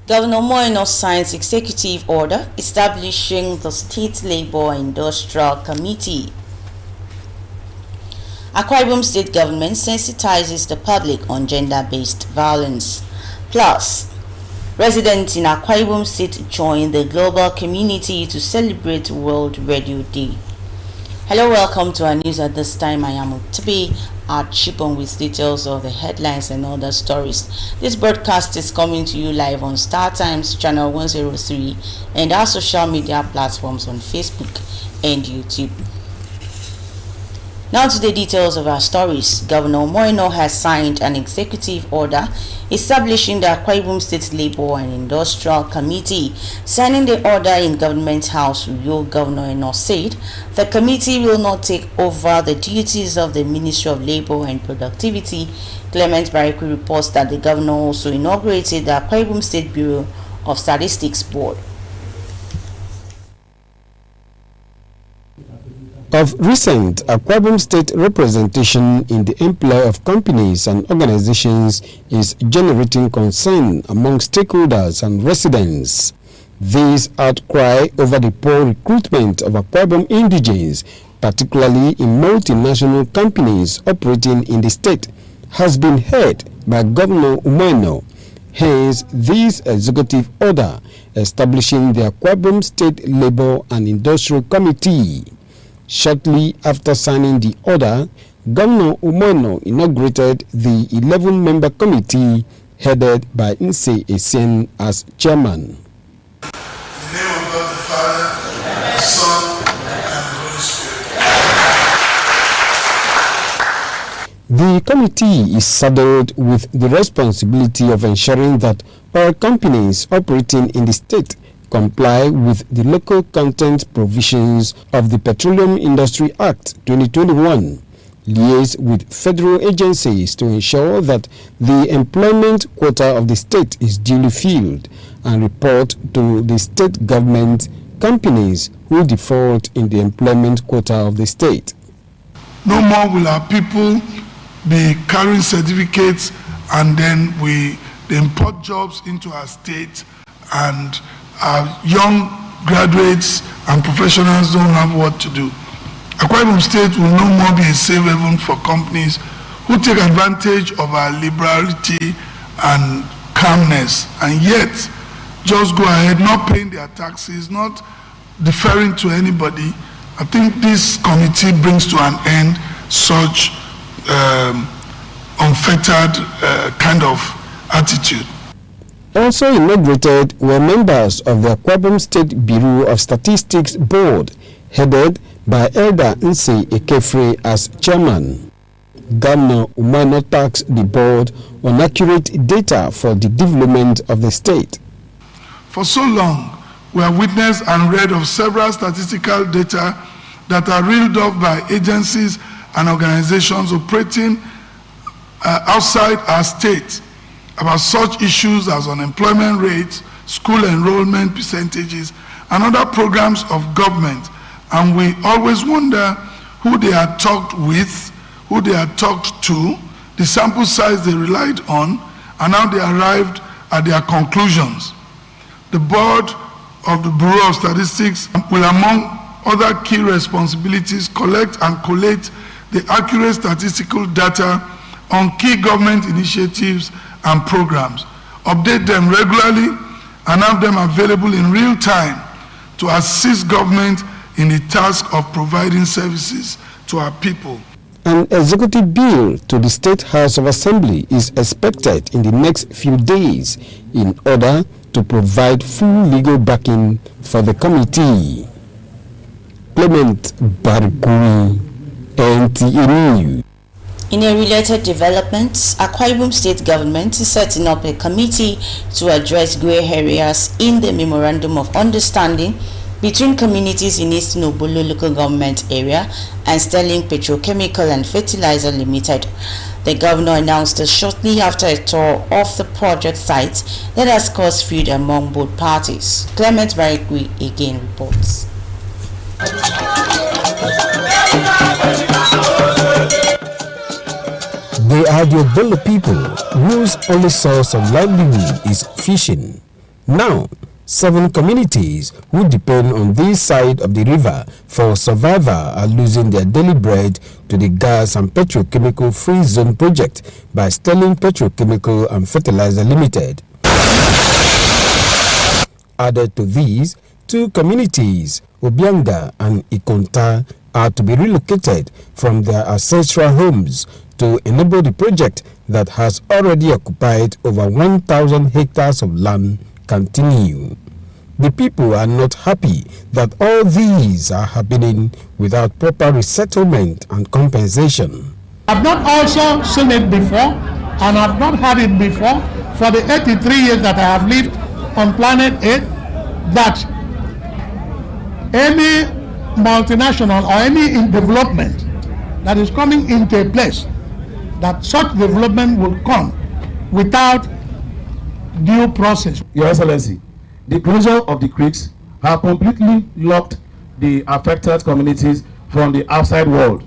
Governor Moino signs executive order establishing the State Labor Industrial Committee. Akwa Ibom State government sensitizes the public on gender-based violence. Plus, residents in Akwa Ibom State join the global community to celebrate World Radio Day. Hello, welcome to our news at this time. I am Utibi Chipon with details of the headlines and other stories. This broadcast is coming to you live on Star Times channel 103 and our social media platforms on Facebook and YouTube. Now to the details of our stories. Governor Moino has signed an executive order establishing the Akwa Ibom State Labor and Industrial Committee. Signing the order in Government House, Governor Moino said the committee will not take over the duties of the Ministry of Labor and Productivity. Clement Bariku reports that the governor also inaugurated the Akwa Ibom State Bureau of Statistics Board. Of recent, Akwa Ibom State representation in the employ of companies and organizations is generating concern among stakeholders and residents. This outcry over the poor recruitment of Akwa Ibom indigenes, particularly in multinational companies operating in the state, has been heard by Governor Moino. Hence, this executive order establishing the Akwa Ibom State Labor and Industrial Committee. Shortly after signing the order, Governor Moino inaugurated the 11-member committee headed by Nse Essien as chairman. In the name of God the Father, the Son, and the Holy Spirit. The committee is saddled with the responsibility of ensuring that all companies operating in the state comply with the local content provisions of the Petroleum Industry Act 2021, liaise with federal agencies to ensure that the employment quota of the state is duly filled, and report to the state government companies who default in the employment quota of the state. No more will our people be carrying certificates and then they import jobs into our state, and our young graduates and professionals don't have what to do. Akwa Ibom State will no more be a safe haven for companies who take advantage of our liberality and calmness, and yet just go ahead not paying their taxes, not deferring to anybody. I think this committee brings to an end such unfettered kind of attitude. Also inaugurated were members of the Akwa Ibom State Bureau of Statistics Board, headed by Elder Nse Ekefre as chairman. Governor Moino tasked the board on accurate data for the development of the state. For so long, we have witnessed and read of several statistical data that are reeled off by agencies and organizations operating outside our state about such issues as unemployment rates, school enrollment percentages, and other programs of government. And we always wonder who they are talked with, who they are talked to, the sample size they relied on, and how they arrived at their conclusions. The board of the Bureau of Statistics will, among other key responsibilities, collect and collate the accurate statistical data on key government initiatives and programs, update them regularly, and have them available in real time to assist government in the task of providing services to our people. An executive bill to the State House of Assembly is expected in the next few days in order to provide full legal backing for the committee. Clement Barikuri, NTA News. In a related development, Akwa Ibom State government is setting up a committee to address grey areas in the Memorandum of Understanding between communities in East Nobolo local government area and Sterling Petrochemical and Fertilizer Limited. The governor announced this shortly after a tour of the project site that has caused feud among both parties. Clement Barikwi again reports. They are the Ogbolo people whose only source of livelihood is fishing. Now, 7 communities who depend on this side of the river for survival are losing their daily bread to the gas and petrochemical free zone project by Sterling Petrochemical and Fertilizer Limited. Added to these, 2 communities, Obianga and Ikonta, are to be relocated from their ancestral homes to enable the project that has already occupied over 1,000 hectares of land continue. The people are not happy that all these are happening without proper resettlement and compensation. I've not also seen it before, and I've not had it before for the 83 years that I have lived on planet Earth, that any multinational or any development that is coming into a place, that such development will come without due process. Your Excellency, the closure of the creeks have completely locked the affected communities from the outside world,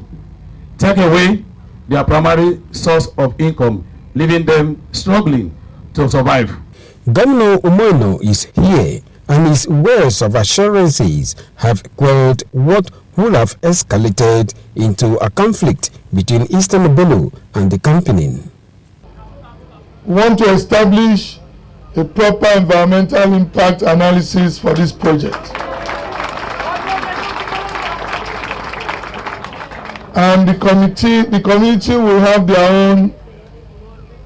take away their primary source of income, leaving them struggling to survive. Governor Umoino is here, and his words of assurances have quelled what would have escalated into a conflict between Eastern Obolo and the company. We want to establish a proper environmental impact analysis for this project. And the community will have their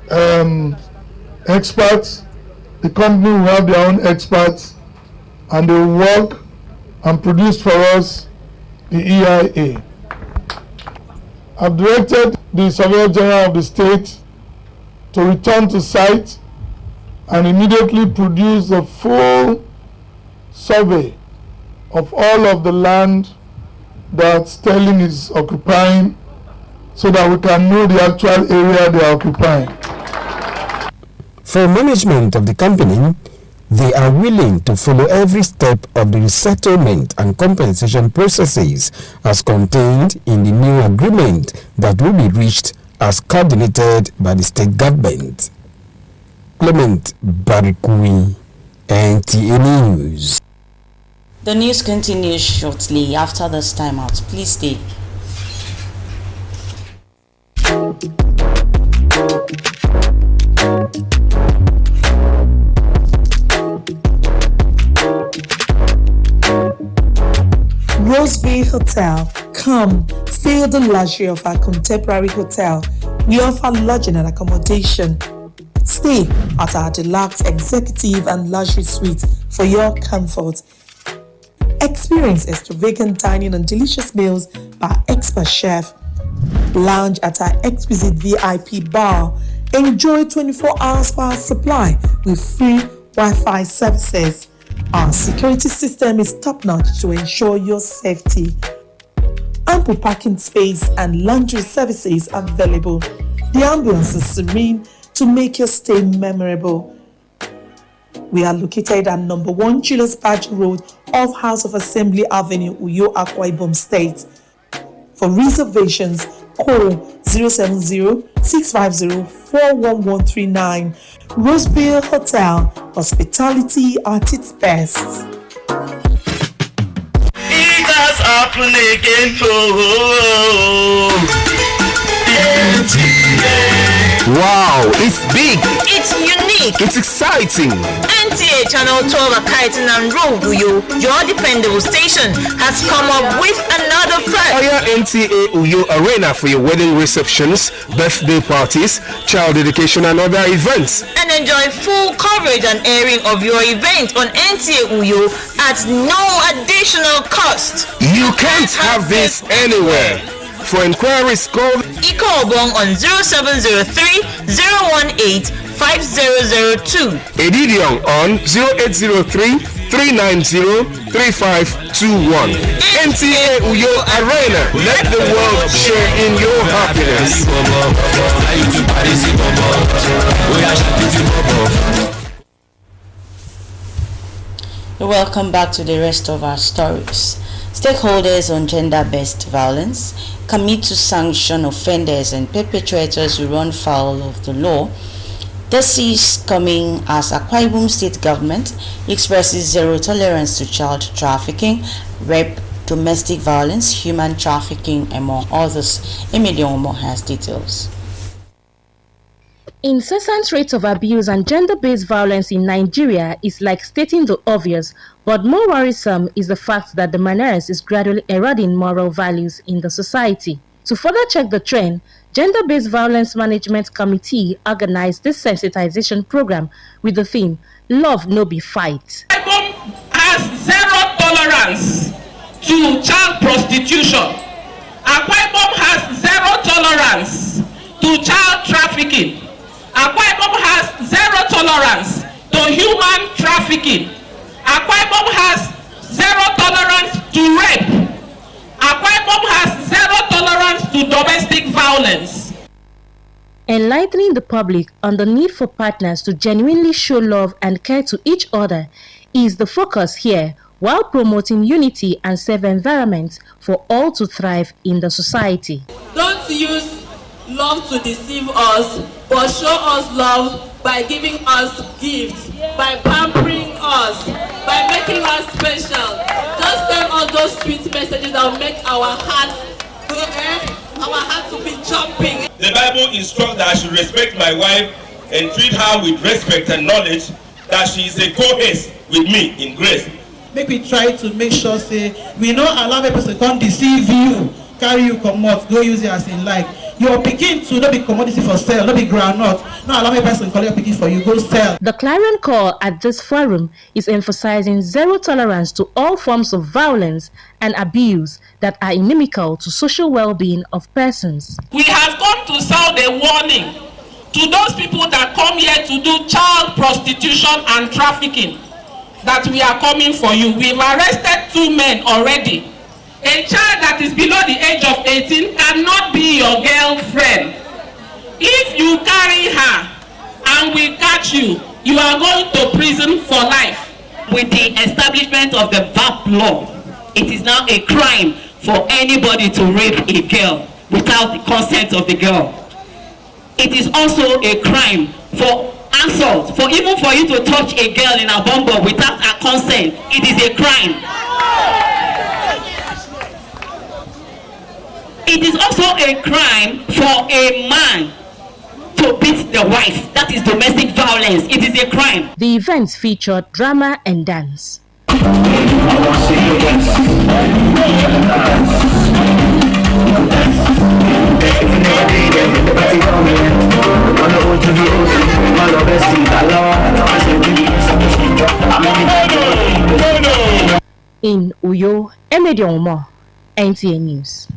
own experts, the company will have their own experts, and they will work and produce for us the EIA. I've directed the Surveyor General of the state to return to site and immediately produce a full survey of all of the land that Sterling is occupying so that we can know the actual area they are occupying. For management of the company, they are willing to follow every step of the resettlement and compensation processes as contained in the new agreement that will be reached as coordinated by the state government. Clement Barikui, NTA News. The news continues shortly after this timeout. Please stay. Roseville Hotel. Come, feel the luxury of our contemporary hotel. We offer lodging and accommodation. Stay at our deluxe executive and luxury suite for your comfort. Experience extravagant dining and delicious meals by expert chef. Lounge at our exquisite VIP bar. Enjoy 24 hours power supply with free Wi-Fi services. Our security system is top-notch to ensure your safety. Ample parking space and laundry services available. The ambience is serene to make your stay memorable. We are located at number 1 Julius Badge Road off House of Assembly Avenue, Uyo, Akwa Ibom State. For reservations, call 070-650-41139. Roseville Hotel, hospitality at its best. It has happened again, Wow, it's big, it's unique, it's exciting. NTA Channel 12 Akaitan and Road Uyo, your dependable station, has come up with another first. Aya NTA Uyo Arena for your wedding receptions, birthday parties, child dedication and other events. And enjoy full coverage and airing of your event on NTA Uyo at no additional cost. You can't have this anywhere. For inquiries, call Ikobong on 0703-018-5002. Edidion on 0803-390-3521. NTA Uyo Arena. Let the world share in your happiness. Welcome back to the rest of our stories. Stakeholders on gender-based violence commit to sanction offenders and perpetrators who run foul of the law This is coming as Akwa Ibom State Government expresses zero tolerance to child trafficking, rape, domestic violence, human trafficking, among others. Emediomo has details. Incessant rates of abuse and gender-based violence in Nigeria is like stating the obvious, but more worrisome is the fact that the menace is gradually eroding moral values in the society. To further check the trend, Gender-Based Violence Management Committee organized this sensitization program with the theme, Love No Be Fight. FEB has zero tolerance to child prostitution. Akwa Ibom has zero tolerance to child trafficking. Akwa Ibom has zero tolerance to human trafficking. Akwa Ibom has zero tolerance to rape. Akwa Ibom has zero tolerance to domestic violence. Enlightening the public on the need for partners to genuinely show love and care to each other is the focus here, while promoting unity and safe environments for all to thrive in the society. Don't use love to deceive us, but show us love by giving us gifts, by pampering us, by making us special. Just send all those sweet messages that will make our hearts to be jumping. The Bible instructs that I should respect my wife and treat her with respect and knowledge that she is a co-heirs with me in grace. Make we try to make sure say we don't allow a person to come deceive you, carry you come out, go use it as in like. Your picking to not be commodity for sale, not be groundnut, not allow a person to call your picking for you, go sell. The clarion call at this forum is emphasizing zero tolerance to all forms of violence and abuse that are inimical to social well-being of persons. We have come to sound a warning to those people that come here to do child prostitution and trafficking, that we are coming for you. We've arrested 2 men already. A child that is below the age of 18 cannot be your girlfriend. If you carry her and we catch you, you are going to prison for life. With the establishment of the FEB law, it is now a crime for anybody to rape a girl without the consent of the girl. It is also a crime for assault, even for you to touch a girl in a bumble without her consent. It is a crime. It is also a crime for a man to beat the wife. That is domestic violence. It is a crime. The events featured drama and dance. In Uyo, Emediomo, NTA News.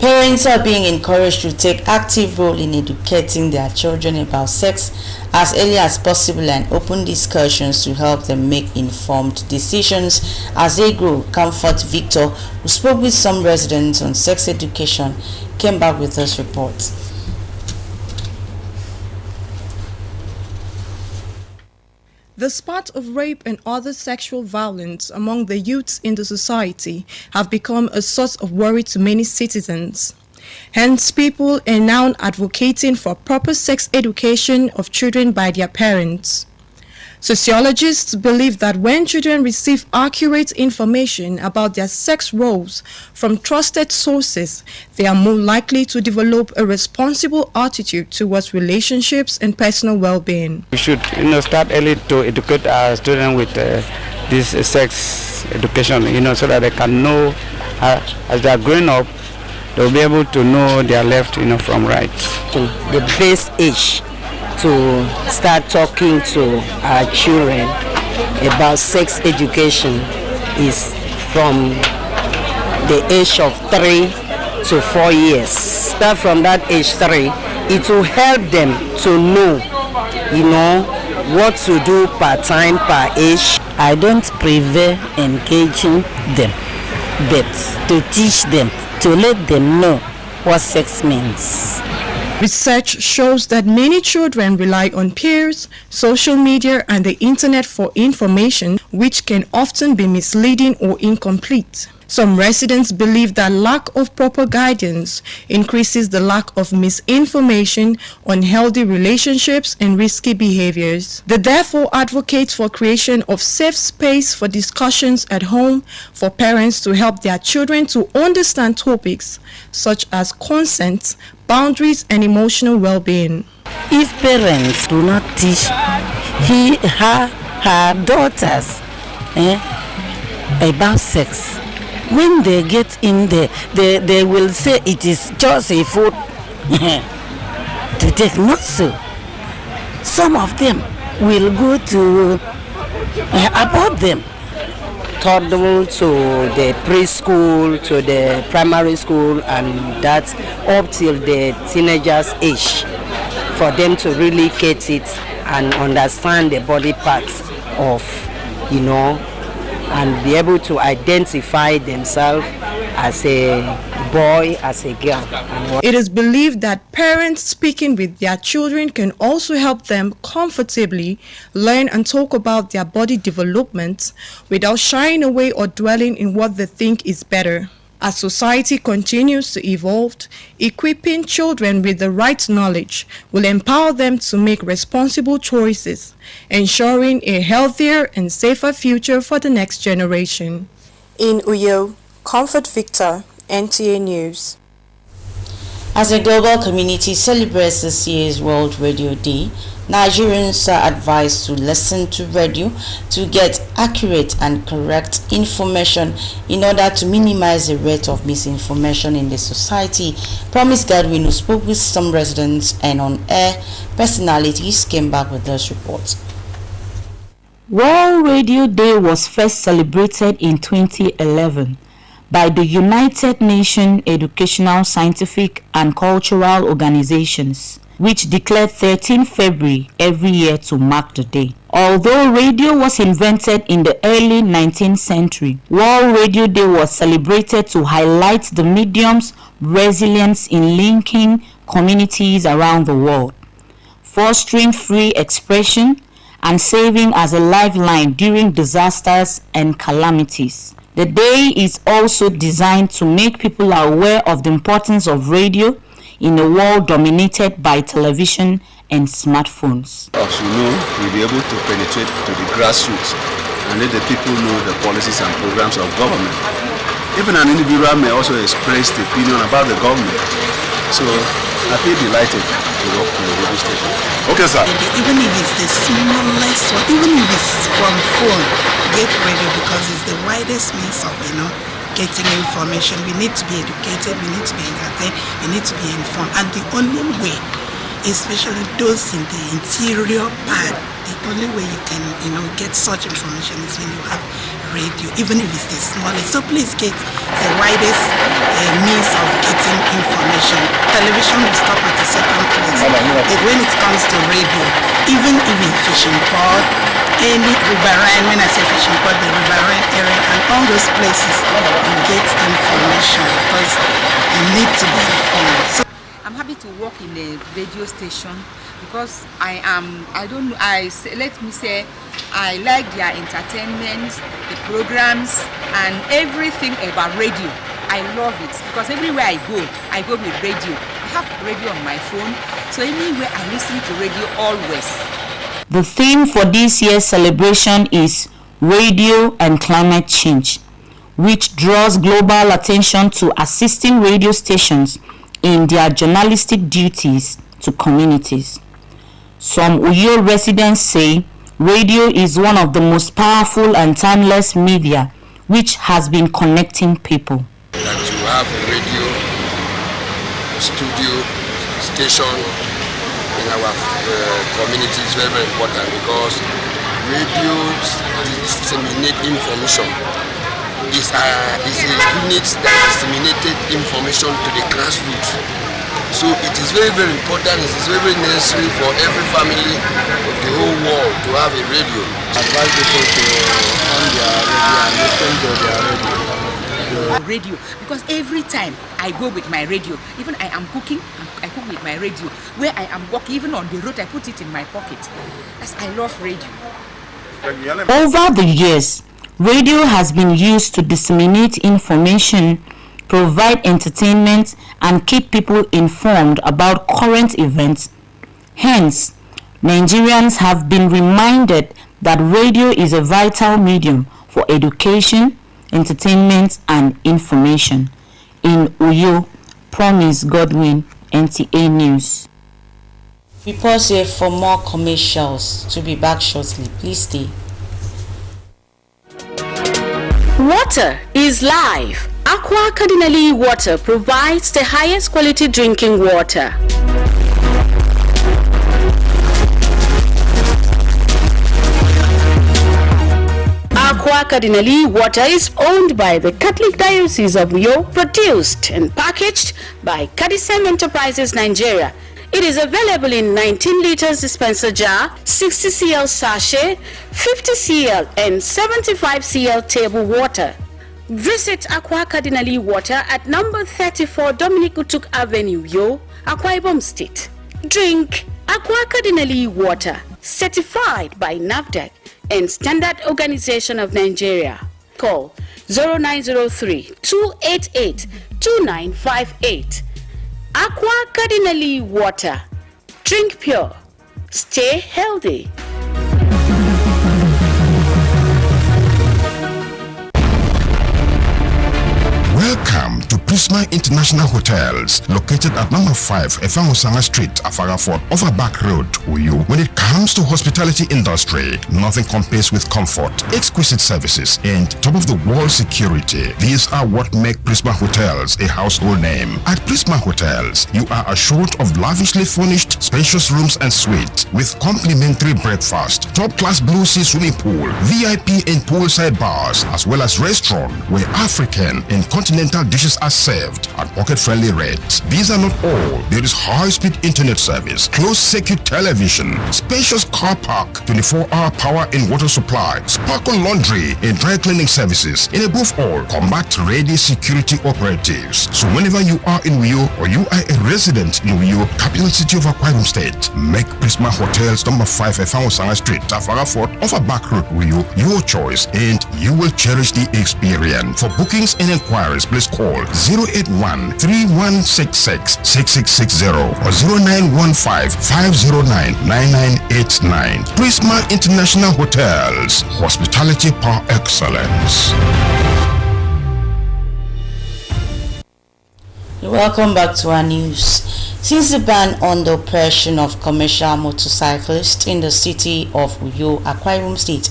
Parents are being encouraged to take active role in educating their children about sex as early as possible and open discussions to help them make informed decisions as they grow. Comfort Victor, who spoke with some residents on sex education, came back with this report. The spate of rape and other sexual violence among the youths in the society have become a source of worry to many citizens. Hence, people are now advocating for proper sex education of children by their parents. Sociologists believe that when children receive accurate information about their sex roles from trusted sources, they are more likely to develop a responsible attitude towards relationships and personal well-being. We should, start early to educate our students with this sex education, so that they can know as they are growing up, they'll be able to know their left, from right. The best age to start talking to our children about sex education is from the age of 3 to 4 years. Start from that age 3, it will help them to know, what to do per time, per age. I don't prefer engaging them, but to teach them, to let them know what sex means. Research shows that many children rely on peers, social media, and the internet for information, which can often be misleading or incomplete. Some residents believe that lack of proper guidance increases the lack of misinformation on healthy relationships and risky behaviors. They therefore advocate for creation of safe space for discussions at home for parents to help their children to understand topics such as consent, boundaries, and emotional well-being. If parents do not teach her daughters about sex, when they get in there, they will say it is just a food to take. Not so. Some of them will go to abort them. Toddler to the preschool, to the primary school, and that up till the teenagers' age, for them to really get it and understand the body parts of, and be able to identify themselves as a boy, as a girl. It is believed that parents speaking with their children can also help them comfortably learn and talk about their body development without shying away or dwelling in what they think is better. As society continues to evolve, equipping children with the right knowledge will empower them to make responsible choices, ensuring a healthier and safer future for the next generation. In Uyo, Comfort Victor, NTA News. As a global community celebrates this year's World Radio Day, Nigerians are advised to listen to radio to get accurate and correct information in order to minimize the rate of misinformation in the society. Promise Godwin, who spoke with some residents and on-air personalities, came back with this report. World Radio Day was first celebrated in 2011 by the United Nations Educational, Scientific and Cultural Organizations, which declared 13 February every year to mark the day. Although radio was invented in the early 19th century, World Radio Day was celebrated to highlight the medium's resilience in linking communities around the world, fostering free expression, and serving as a lifeline during disasters and calamities. The day is also designed to make people aware of the importance of radio in a world dominated by television and smartphones. As you know, we'll be able to penetrate to the grassroots and let the people know the policies and programs of government. Even an individual may also express the opinion about the government. So I feel delighted to work on the radio station. Okay, sir. Even if it's the smallest one, even if it's from phone, get radio because it's the widest means of, getting information. We need to be educated, we need to be entertained, we need to be informed. And the only way, especially those in the interior part, the only way you can, get such information is when you have radio, even if it's the smallest. So please get the widest means of getting information. Television will stop at the second place. But when it comes to radio, even in fishing port, any riverine, when I say fishing port, the riverine area and all those places, you get information because you need to be informed. So I'm happy to work in a radio station because I like their entertainment, the programs, and everything about radio. I love it because everywhere I go with radio. I have radio on my phone, so anywhere I listen to radio always. The theme for this year's celebration is Radio and Climate Change, which draws global attention to assisting radio stations in their journalistic duties to communities. Some Uyo residents say radio is one of the most powerful and timeless media which has been connecting people. That you have a radio studio station in our community is very, very important because radio disseminate information. Is a unit that disseminated information to the grassroots. So it is very, very important. It is very, very necessary for every family of the whole world to have a radio. I advise people to on their radio and listen to their radio because every time I go with my radio, even I am cooking, I cook with my radio. Where I am walking, even on the road, I put it in my pocket. As I love radio. Over the years, Radio has been used to disseminate information, provide entertainment, and keep people informed about current events. Hence, Nigerians have been reminded that radio is a vital medium for education, entertainment, and information. In Uyo, Promise Godwin, NTA News. We pause here for more commercials. To be back shortly. Please stay. Water is life. Aqua Cardinali Water provides the highest quality drinking water. Aqua Cardinali Water is owned by the Catholic Diocese of Uyo, produced and packaged by Cadisem Enterprises Nigeria. It is available in 19 liters dispenser jar, 60 cl sachet, 50 cl and 75 cl table water. Visit Aqua Cardinali Water at number 34 Dominic Utuk Avenue, Uyo, Akwa Ibom State. Drink Aqua Cardinali Water, certified by NAFDAC and Standard Organization of Nigeria. Call 0903-288-2958. Aqua Cardinali Water. Drink pure. Stay healthy. Welcome to Prisma International Hotels, located at number 5 Efangosanga Street, Afarafort, Overback Road, Uyo. When it comes to hospitality industry, nothing compares with comfort, exquisite services, and top-of-the-world security. These are what make Prisma Hotels a household name. At Prisma Hotels, you are assured of lavishly furnished, spacious rooms and suites with complimentary breakfast, top-class blue sea swimming pool, VIP and poolside bars, as well as restaurant where African and continental dishes are served at pocket-friendly rates. These are not all. There is high-speed internet service, closed-circuit television, spacious car park, 24-hour power and water supply, sparkle laundry and dry cleaning services, and above all, combat-ready security operatives. So whenever you are in Uyo or you are a resident in Uyo, capital city of Akwa Ibom State, make Prisma Hotels number 5 Efangosanga Street, Tafarafort, Overback Road, Uyo, your choice, and you will cherish the experience. For bookings and inquiries, please call 081-3166-6660 or 0915-509-9989. Prisma International Hotels, hospitality par excellence. Welcome back to our news. Since the ban on the operation of commercial motorcyclists in the city of Uyo, Akwa Ibom State,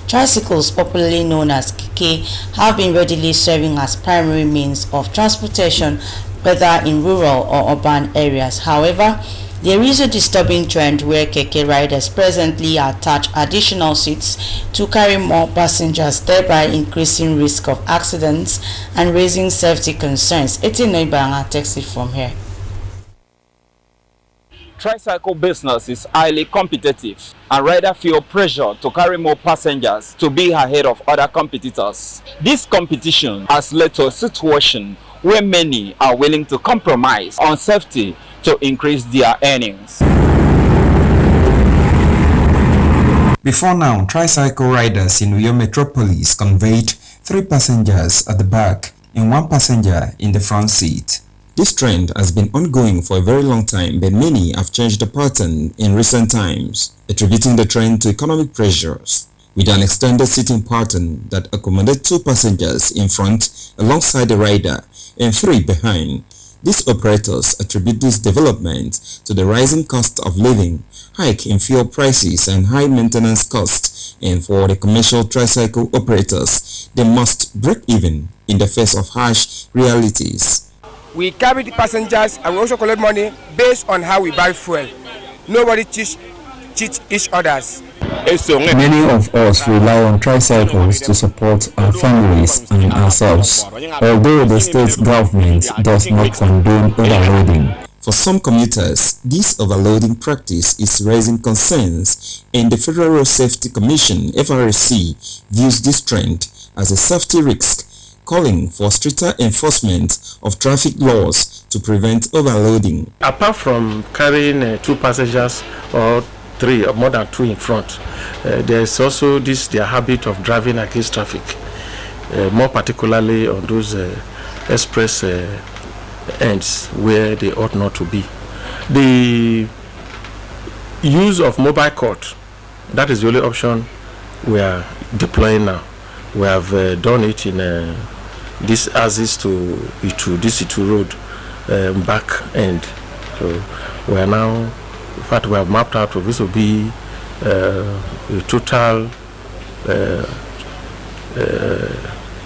tricycles, popularly known as keke, have been readily serving as primary means of transportation, whether in rural or urban areas. However, there is a disturbing trend where keke riders presently attach additional seats to carry more passengers, thereby increasing risk of accidents and raising safety concerns. Etino Ibanga takes it from here. Tricycle business is highly competitive and rider feel pressure to carry more passengers to be ahead of other competitors. This competition has led to a situation where many are willing to compromise on safety to increase their earnings. Before now, tricycle riders in Uyo Metropolis conveyed 3 passengers at the back and 1 passenger in the front seat. This trend has been ongoing for a very long time, but many have changed the pattern in recent times, attributing the trend to economic pressures. With an extended seating pattern that accommodates 2 passengers in front alongside the rider and 3 behind, these operators attribute this development to the rising cost of living, hike in fuel prices and high maintenance costs, and for the commercial tricycle operators, they must break even in the face of harsh realities. We carry the passengers and we also collect money based on how we buy fuel. Nobody cheats each others. Many of us rely on tricycles to support our families and ourselves, although the state government does not condone overloading. For some commuters, this overloading practice is raising concerns, and the Federal Road Safety Commission (FRSC) views this trend as a safety risk, calling for stricter enforcement of traffic laws to prevent overloading. Apart from carrying 2 passengers or 3 or more than 2 in front. There's also their habit of driving against traffic, more particularly on those express ends where they ought not to be. The use of mobile court, that is the only option we are deploying now. We have done it in this axis to this road back end. So we are now, in fact, we have mapped out this will be a total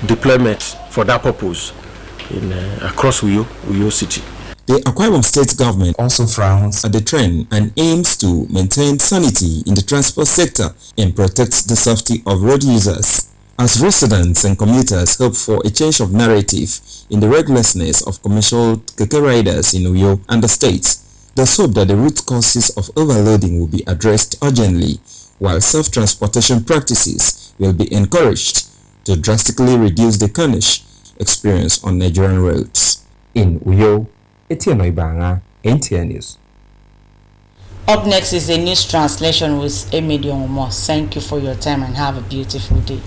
deployment for that purpose in across Uyo City. The Akwa Ibom State government also frowns at the trend and aims to maintain sanity in the transport sector and protect the safety of road users. As residents and commuters hope for a change of narrative in the recklessness of commercial keke riders in Uyo and the state, there's hope that the root causes of overloading will be addressed urgently, while self-transportation practices will be encouraged to drastically reduce the carnage experienced on Nigerian roads. In Uyo, Etienne Ibanga, NTN News. Up next is a news translation with Emedi Omo. Thank you for your time and have a beautiful day.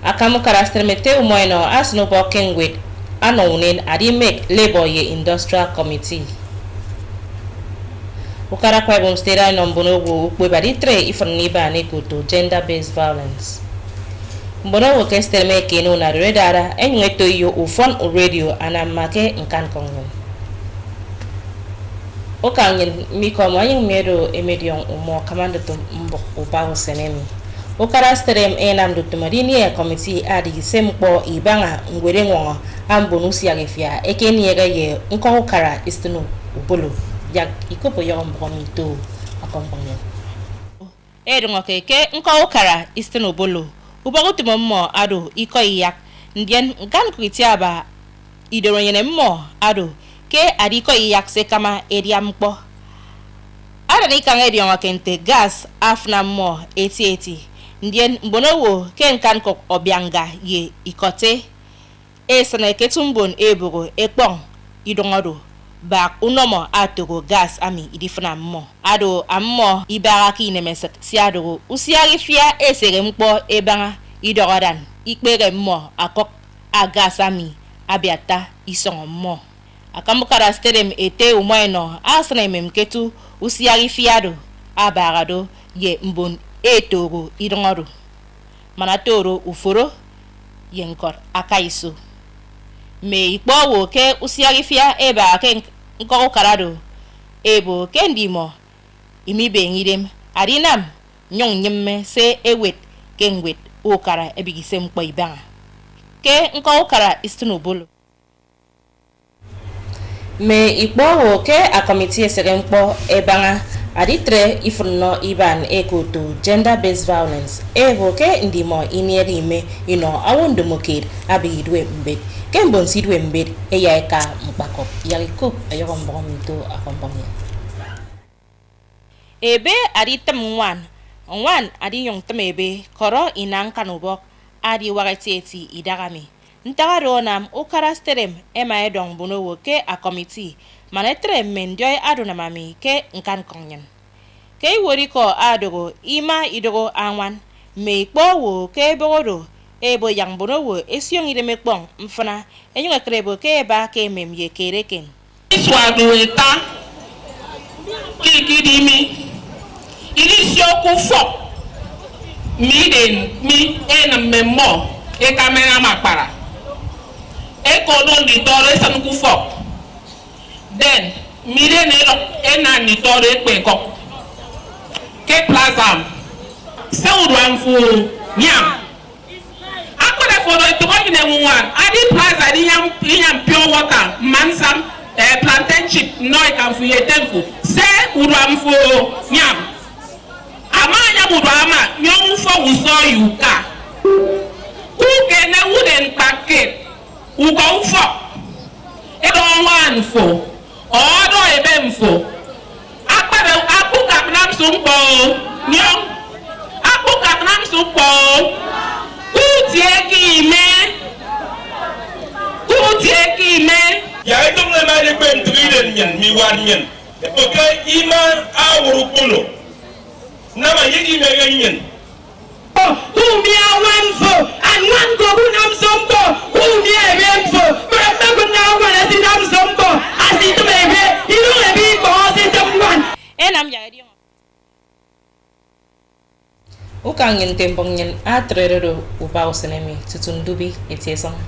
Akamu karastremete umoino as no working with anounin make labor ye industrial committee. Ukara Akwa Ibom State nombono wo ukbebadi 3 ifoniba neko to gender-based violence. Mbono wo kesterme keno na redara enyeto yo ufon o radio anamake nkan kongen. Okanyen mikomo yin medo emedion umo kamando to mbok ubawo senemi. Ukara sterem enam dutumadini ya committee adi sempo ibanga ngwere ngongo ambonu siagefia ekeni ye nko ukara istunu ubolo yak ikopo yombo mito akompanya edungo keke nko ukara istunu ubolo ubagutumo mo ado iko yak ndien ngan kwitiaba idoronyene mo ado ke adiko yak se kama ediampo ada ni kan ediongo kente gas afna mo 80 ndien mbonowo ken kan kok obianga ye ikote esana ketumbon eboro ekpon idongodo bak unomo atogo gas ami idifna mo ado ammo ibaraki nemesek siado usiari fia esere mpo ebanga idogodan ikpere mo akok agas ami abiata isongo mo akamukara stadium ete umoino asana memketu usiari fiado abarado ye mbon etoro idongodo manatoro uforo yenkor akaiso me ikpowo ke usiarifia eba ke nkoko karado ebo kendimo imibe ngidem adinam nyong nyemme se ewet kengwet okara ebigise mkpo ibanga ke nkoko kara istunobolo me ikpowo ke a committee esere mkpo ebanga aditre ifunno iban ekoto gender-based violence ebo ke ndimo inieri ime ino awondo moked abidwe mbed kembon sidwe mbed eyaeka mpako yariko ayokombo mito akompanya ebe aditem wan adi yong temebe koro inankan ubok adi waratieti idagami ntagaro nam ukara sterem ema edong bunowo ke a committee manetre mendioy aduna mami ke nkan konyen ke woriko adogo ima idogo anwan me ikpowo ke bogodo ebo yang bunowo esiong ide mekpong mfana enyunga krebo ke ba ke mem ye kereken iswadu eta kikidimi ilisyoku fo mi en memo e kamera makpara e kono ni toro esanuku fo then mire ne lo ena ni toro ekpeko ke plaza se udwanfu nyam akole fodo going in one. I did price I didn't pure water, mansam, plantain chip, no I can feel a temple. Say Uram for Yam. Amaya Mudama, young for who saw you car. Who can a wooden packet? Who go for? It on one for. Order a bem for. I put up nam sumpo. Nyong. I put up nam sumpo. Who take me? Who take me? Ya itu mulai dari pentuilan miwanyan. Okay, iman awurukulo. Nama yegi meganyan. Who me a one for and one go nam sumpo. Who me a one for? Remember now when I see nam sumpo. I see the baby. You know a big boss in the one. And I'm jadi. Ukangin tembong nyen atrero upau senemi tutundubi etesong.